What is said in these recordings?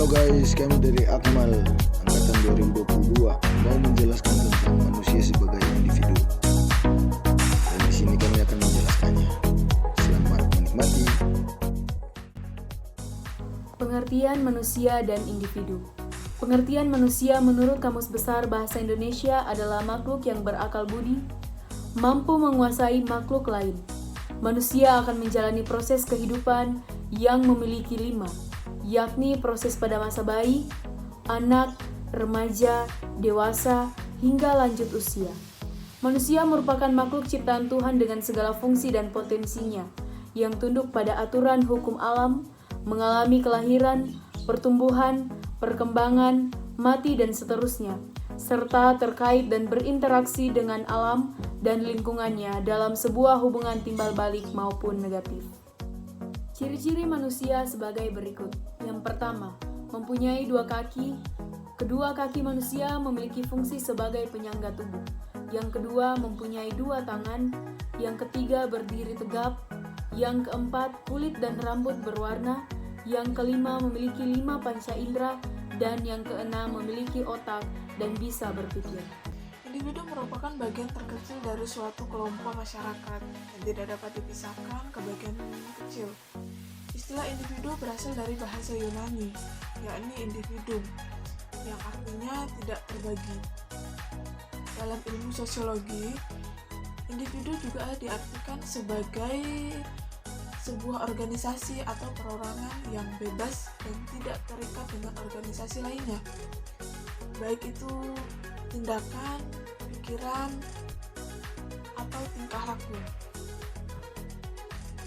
Halo guys, kami dari Akmal angkatan 2022 mau menjelaskan tentang manusia sebagai individu. Dan di sini kami akan menjelaskannya. Selamat menikmati. Pengertian manusia dan individu. Pengertian manusia menurut Kamus Besar Bahasa Indonesia adalah makhluk yang berakal budi, mampu menguasai makhluk lain. Manusia akan menjalani proses kehidupan yang memiliki 5, yakni proses pada masa bayi, anak, remaja, dewasa, hingga lanjut usia. Manusia merupakan makhluk ciptaan Tuhan dengan segala fungsi dan potensinya, yang tunduk pada aturan hukum alam, mengalami kelahiran, pertumbuhan, perkembangan, mati, dan seterusnya, serta terkait dan berinteraksi dengan alam dan lingkungannya dalam sebuah hubungan timbal balik maupun negatif. Ciri-ciri manusia sebagai berikut. Yang pertama, mempunyai 2 kaki. Kedua kaki manusia memiliki fungsi sebagai penyangga tubuh. Yang kedua, mempunyai 2 tangan. Yang ketiga, berdiri tegap. Yang keempat, kulit dan rambut berwarna. Yang kelima, memiliki 5 panca indera. Dan yang keenam, memiliki otak dan bisa berpikir. Individu merupakan bagian terkecil dari suatu kelompok masyarakat yang tidak dapat dipisahkan ke bagian kecil. Istilah individu berasal dari bahasa Yunani, yakni individuum, yang artinya tidak terbagi. Dalam ilmu sosiologi, individu juga diartikan sebagai sebuah organisasi atau perorangan yang bebas dan tidak terikat dengan organisasi lainnya, baik itu tindakan, pikiran, atau tingkah laku.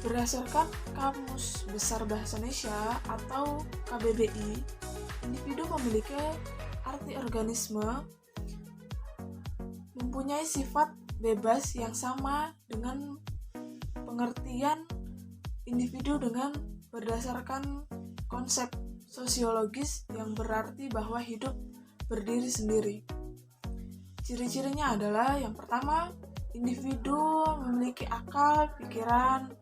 Berdasarkan Kamus Besar Bahasa Indonesia atau KBBI, individu memiliki arti organisme mempunyai sifat bebas yang sama dengan pengertian individu dengan berdasarkan konsep sosiologis yang berarti bahwa hidup berdiri sendiri. Ciri-cirinya adalah yang pertama, individu memiliki akal, pikiran,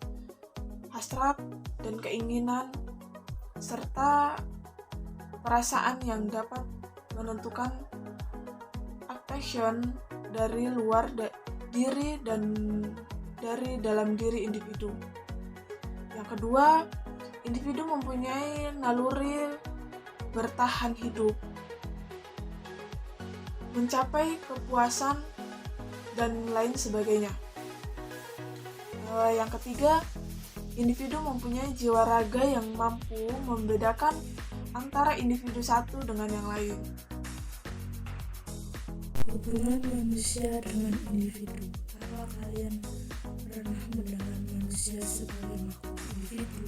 hasrat, dan keinginan, serta perasaan yang dapat menentukan action dari luar diri dan dari dalam diri individu. Yang kedua, individu mempunyai naluri bertahan hidup, mencapai kepuasan, dan lain sebagainya. Yang ketiga, individu mempunyai jiwa raga yang mampu membedakan antara individu satu dengan yang lain. Hubungan manusia dengan individu. Apakah kalian pernah mendengar manusia sebagai makhluk individu?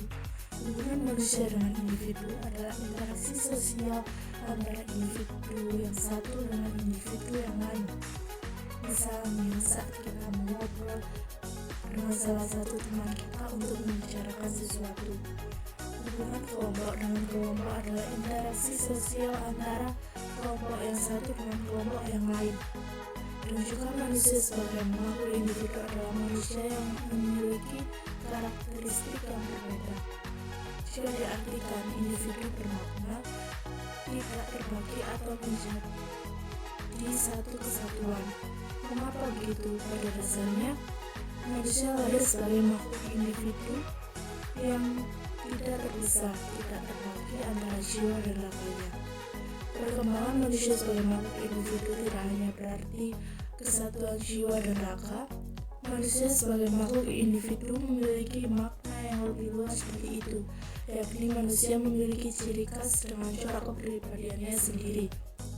Hubungan manusia dengan individu adalah interaksi sosial antara individu yang satu dengan individu yang lain. Misalnya saat kita mengobrol dengan salah satu teman kita untuk membicarakan sesuatu. Hubungan kelompok dengan kelompok adalah interaksi sosial antara kelompok yang satu dengan kelompok yang lain. Rujukan manusia sebagai makhluk individu adalah manusia yang memiliki karakteristik yang berbeda. Jika diartikan individu bermakna tidak terbagi atau menjadi satu kesatuan. Mengapa begitu? Pada dasarnya, manusia lahir sebagai makhluk individu yang tidak terpisah, tidak terbagi antara jiwa dan raganya. Perkembangan manusia sebagai makhluk individu tidak hanya berarti kesatuan jiwa dan raga. Manusia sebagai makhluk individu memiliki makna yang lebih luas dari itu, yakni manusia memiliki ciri khas dengan corak kepribadiannya sendiri.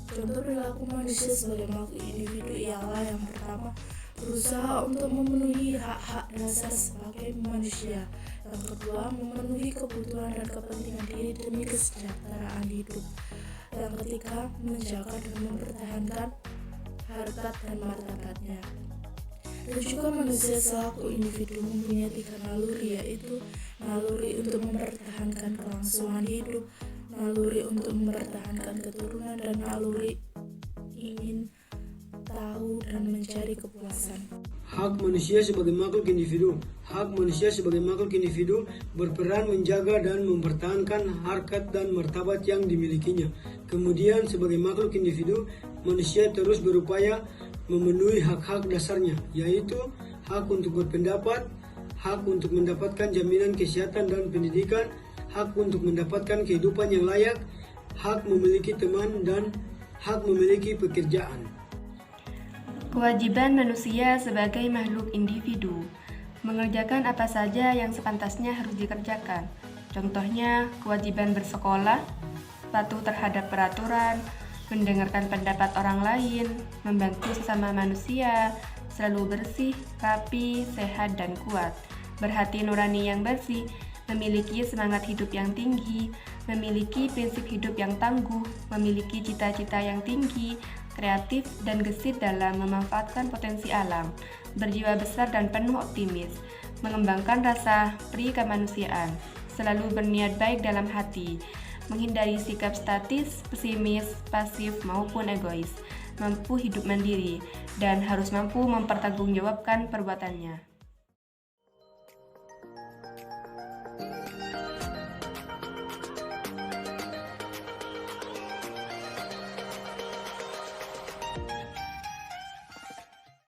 Contoh perilaku manusia sebagai makhluk individu ialah yang pertama, berusaha untuk memenuhi hak-hak dasar sebagai manusia. Yang kedua, memenuhi kebutuhan dan kepentingan diri demi kesejahteraan hidup. Yang ketiga, menjaga dan mempertahankan harkat dan martabatnya. Dan juga manusia selaku individu mempunyai 3 naluri, yaitu naluri untuk mempertahankan kelangsungan hidup, naluri untuk mempertahankan keturunan, dan naluri ingin tahu dan mencari kepuasan. Hak manusia sebagai makhluk individu. Hak manusia sebagai makhluk individu berperan menjaga dan mempertahankan harkat dan martabat yang dimilikinya. Kemudian sebagai makhluk individu, manusia terus berupaya memenuhi hak-hak dasarnya, yaitu hak untuk berpendapat, hak untuk mendapatkan jaminan kesehatan dan pendidikan, hak untuk mendapatkan kehidupan yang layak, hak memiliki teman, dan hak memiliki pekerjaan. Kewajiban manusia sebagai makhluk individu mengerjakan apa saja yang sepantasnya harus dikerjakan. Contohnya, kewajiban bersekolah, patuh terhadap peraturan, mendengarkan pendapat orang lain, membantu sesama manusia, selalu bersih, rapi, sehat, dan kuat, berhati nurani yang bersih, memiliki semangat hidup yang tinggi, memiliki prinsip hidup yang tangguh, memiliki cita-cita yang tinggi, kreatif dan gesit dalam memanfaatkan potensi alam, berjiwa besar dan penuh optimis, mengembangkan rasa pri kemanusiaan, selalu berniat baik dalam hati, menghindari sikap statis, pesimis, pasif maupun egois, mampu hidup mandiri, dan harus mampu mempertanggungjawabkan perbuatannya.